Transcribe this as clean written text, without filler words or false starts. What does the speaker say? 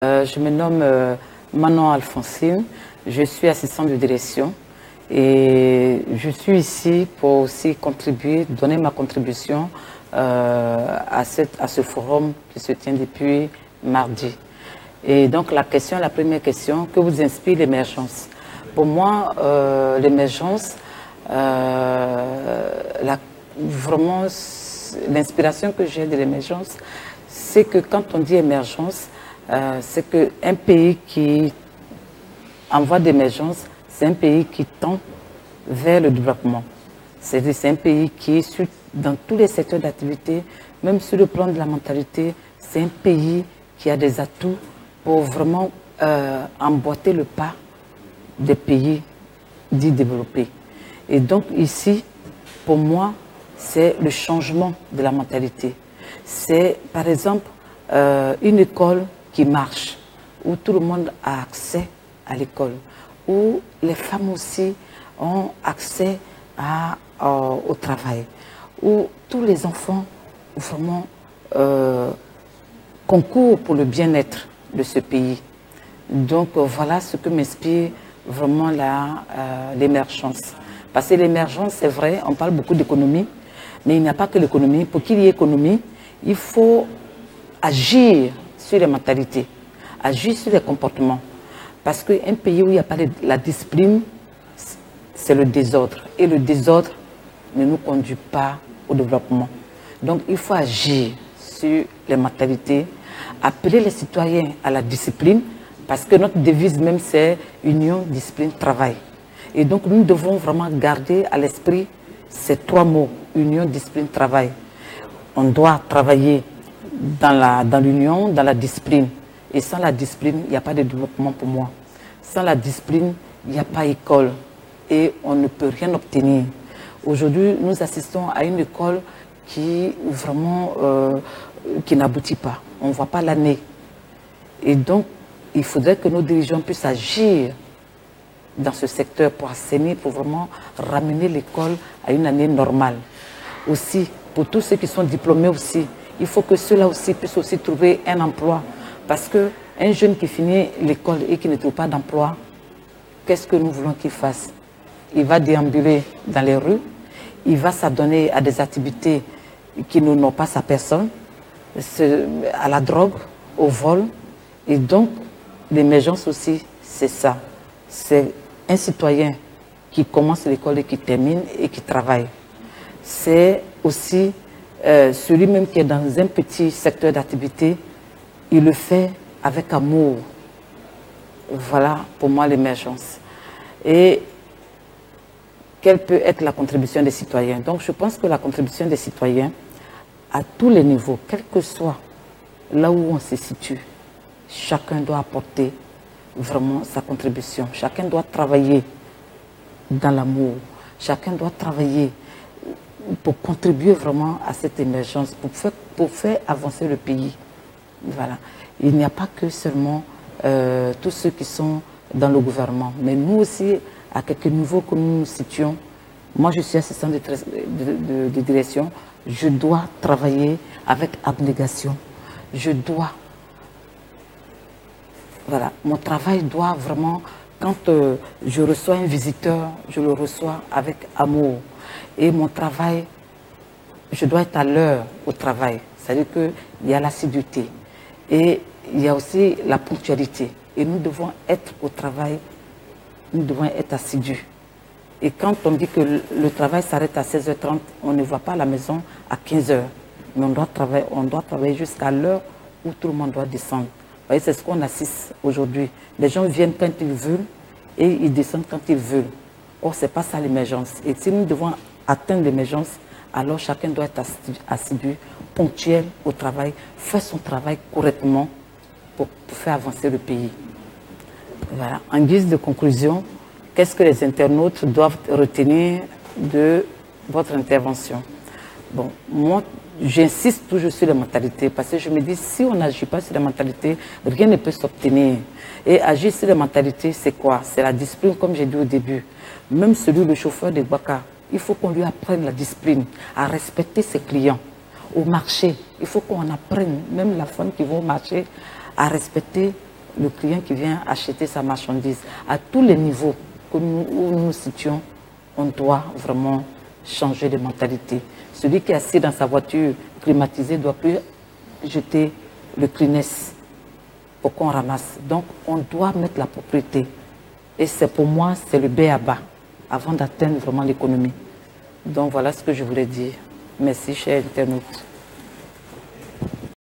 Je me nomme Manon Alphonsine, je suis assistante de direction et je suis ici pour aussi contribuer, donner ma contribution à ce forum qui se tient depuis mardi. Et donc la première question, que vous inspire l'émergence? Pour moi, l'émergence, vraiment l'inspiration que j'ai de l'émergence, c'est que quand on dit émergence, c'est qu'un pays qui en voie d'émergence, c'est un pays qui tend vers le développement. C'est un pays qui est dans tous les secteurs d'activité, même sur le plan de la mentalité, c'est un pays qui a des atouts pour vraiment emboîter le pas des pays dits développés. Et donc ici, pour moi, c'est le changement de la mentalité. C'est par exemple une école qui marche, où tout le monde a accès à l'école, où les femmes aussi ont accès au travail, où tous les enfants vraiment concourent pour le bien-être de ce pays. Donc voilà ce que m'inspire vraiment l'émergence. Parce que l'émergence, c'est vrai, on parle beaucoup d'économie, mais il n'y a pas que l'économie. Pour qu'il y ait économie, il faut agir sur les mentalités, agir sur les comportements. Parce qu'un pays où il n'y a pas de la discipline, c'est le désordre. Et le désordre ne nous conduit pas au développement. Donc il faut agir sur les mentalités, appeler les citoyens à la discipline, parce que notre devise même c'est union, discipline, travail. Et donc nous devons vraiment garder à l'esprit ces trois mots, union, discipline, travail. On doit travailler dans l'union, dans la discipline. Et sans la discipline, il n'y a pas de développement pour moi. Sans la discipline, il n'y a pas école. Et on ne peut rien obtenir. Aujourd'hui, nous assistons à une école qui vraiment qui n'aboutit pas. On ne voit pas l'année. Et donc, il faudrait que nos dirigeants puissent agir dans ce secteur pour assainir, pour vraiment ramener l'école à une année normale. Aussi, pour tous ceux qui sont diplômés aussi, il faut que ceux-là aussi puissent aussi trouver un emploi. Parce qu'un jeune qui finit l'école et qui ne trouve pas d'emploi, qu'est-ce que nous voulons qu'il fasse? Il va déambuler dans les rues, il va s'adonner à des activités qui n'honorent pas sa personne, à la drogue, au vol. Et donc, l'émergence aussi, c'est ça. C'est un citoyen qui commence l'école et qui termine et qui travaille. C'est aussi celui-même qui est dans un petit secteur d'activité, il le fait avec amour. Voilà pour moi l'émergence. Et quelle peut être la contribution des citoyens? Donc je pense que la contribution des citoyens, à tous les niveaux, quel que soit là où on se situe, chacun doit apporter vraiment sa contribution. Chacun doit travailler dans l'amour. Chacun doit travailler pour contribuer vraiment à cette émergence, pour faire avancer le pays. Voilà. Il n'y a pas que seulement tous ceux qui sont dans le gouvernement, mais nous aussi, à quelques niveaux que nous nous situons, moi je suis assistante de direction, je dois travailler avec abnégation. Je dois, voilà, mon travail doit vraiment, quand je reçois un visiteur, je le reçois avec amour. Et mon travail, je dois être à l'heure au travail. C'est-à-dire qu'il y a l'assiduité. Et il y a aussi la ponctualité. Et nous devons être au travail, nous devons être assidus. Et quand on dit que le travail s'arrête à 16h30, on ne va pas à la maison à 15h. Mais on doit travailler jusqu'à l'heure où tout le monde doit descendre. Vous voyez, c'est ce qu'on assiste aujourd'hui. Les gens viennent quand ils veulent et ils descendent quand ils veulent. Or, ce n'est pas ça l'émergence. Et si nous devons atteindre l'émergence, alors chacun doit être assidu, ponctuel au travail, faire son travail correctement pour faire avancer le pays. Voilà. En guise de conclusion, qu'est-ce que les internautes doivent retenir de votre intervention? Bon, moi, j'insiste toujours sur la mentalité parce que je me dis, si on n'agit pas sur la mentalité, rien ne peut s'obtenir. Et agir sur la mentalité, c'est quoi? C'est la discipline, comme j'ai dit au début. Même le chauffeur de Baka, il faut qu'on lui apprenne la discipline, à respecter ses clients. Au marché, il faut qu'on apprenne, même la femme qui va au marché, à respecter le client qui vient acheter sa marchandise, à tous les niveaux où nous nous situons, on doit vraiment changer de mentalité. Celui qui est assis dans sa voiture climatisée ne doit plus jeter le Kleenex pour qu'on ramasse. Donc, on doit mettre la propriété. Et c'est pour moi, c'est le b.a.-ba avant d'atteindre vraiment l'économie. Donc, voilà ce que je voulais dire. Merci, chers internautes.